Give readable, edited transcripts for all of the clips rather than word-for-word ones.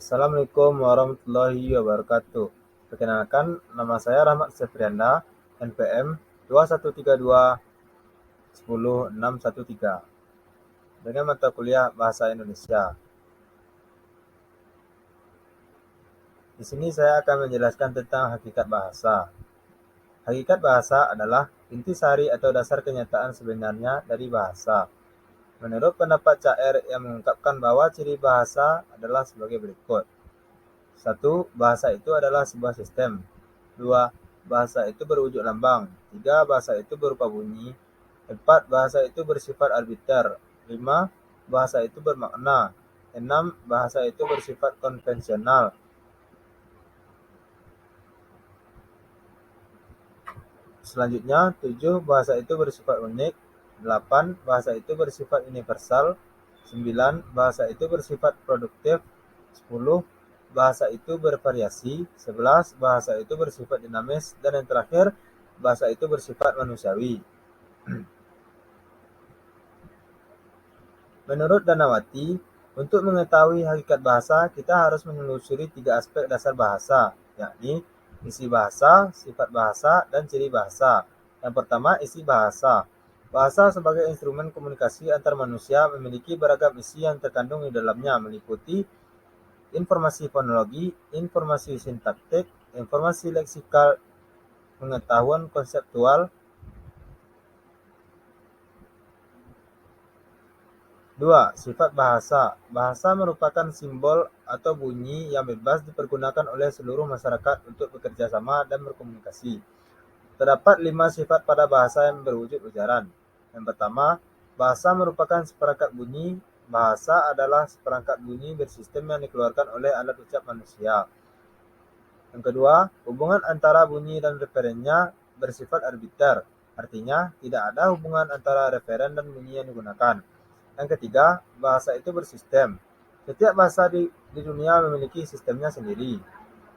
Assalamualaikum warahmatullahi wabarakatuh. Perkenalkan, nama saya Rahmat Septrianda, NPM 2132 10613 dengan mata kuliah Bahasa Indonesia. Di sini saya akan menjelaskan tentang hakikat bahasa. Hakikat bahasa adalah intisari atau dasar kenyataan sebenarnya dari bahasa. Menurut pendapat Cair yang mengungkapkan bahwa ciri bahasa adalah sebagai berikut. 1. Bahasa itu adalah sebuah sistem. 2. Bahasa itu berwujud lambang. 3. Bahasa itu berupa bunyi. 4. Bahasa itu bersifat arbiter. 5. Bahasa itu bermakna. 6. Bahasa itu bersifat konvensional. Selanjutnya, 7. Bahasa itu bersifat unik. 8. Bahasa itu bersifat universal. 9. Bahasa itu bersifat produktif. 10. Bahasa itu bervariasi. 11. Bahasa itu bersifat dinamis. Dan yang terakhir, bahasa itu bersifat manusiawi. Menurut Danawati, untuk mengetahui hakikat bahasa, kita harus menelusuri 3 aspek dasar bahasa, yakni isi bahasa, sifat bahasa, dan ciri bahasa. Yang pertama, isi bahasa. Bahasa sebagai instrumen komunikasi antar manusia memiliki beragam isi yang terkandung di dalamnya, meliputi informasi fonologi, informasi sintaktik, informasi leksikal, pengetahuan konseptual. 2. Sifat bahasa. Bahasa merupakan simbol atau bunyi yang bebas dipergunakan oleh seluruh masyarakat untuk bekerja sama dan berkomunikasi. Terdapat 5 sifat pada bahasa yang berwujud ujaran. Yang pertama, bahasa merupakan seperangkat bunyi. Bahasa adalah seperangkat bunyi bersistem yang dikeluarkan oleh alat ucap manusia. Yang kedua, hubungan antara bunyi dan referennya bersifat arbiter. Artinya, tidak ada hubungan antara referen dan bunyi yang digunakan. Yang ketiga, bahasa itu bersistem. Setiap bahasa di dunia memiliki sistemnya sendiri.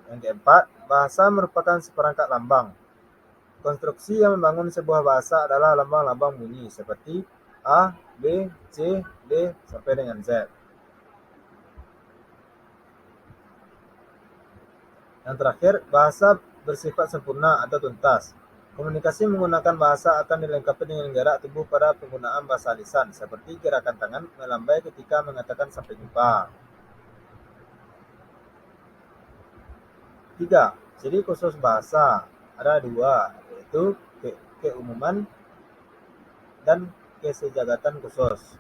Yang keempat, bahasa merupakan seperangkat lambang. Konstruksi yang membangun sebuah bahasa adalah lambang-lambang bunyi seperti A, B, C, D, sampai dengan Z. Yang terakhir, bahasa bersifat sempurna atau tuntas. Komunikasi menggunakan bahasa akan dilengkapi dengan gerak tubuh pada penggunaan bahasa lisan, seperti gerakan tangan melambai ketika mengatakan sampai jumpa. 3. Ciri khusus bahasa. Ada 2, yaitu keumuman dan kesejagatan khusus.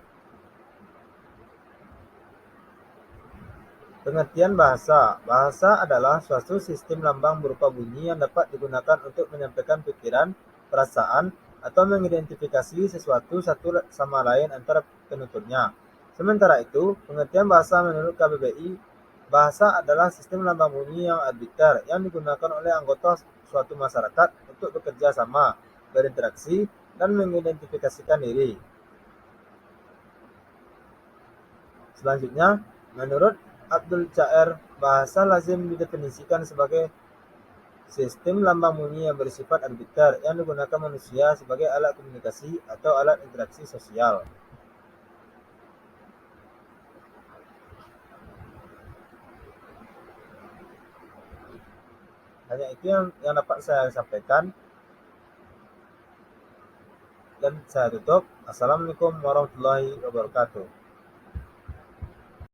Pengertian bahasa. Bahasa adalah suatu sistem lambang berupa bunyi yang dapat digunakan untuk menyampaikan pikiran, perasaan, atau mengidentifikasi sesuatu satu sama lain antara penuturnya. Sementara itu, pengertian bahasa menurut KBBI, bahasa adalah sistem lambang bunyi yang arbiter yang digunakan oleh anggota suatu masyarakat untuk bekerja sama, berinteraksi, dan mengidentifikasikan diri. Selanjutnya, menurut Abdul Cair, bahasa lazim didefinisikan sebagai sistem lambang bunyi yang bersifat arbiter yang digunakan manusia sebagai alat komunikasi atau alat interaksi sosial. Hanya itu yang dapat saya sampaikan. Dan saya tutup. Assalamualaikum warahmatullahi wabarakatuh.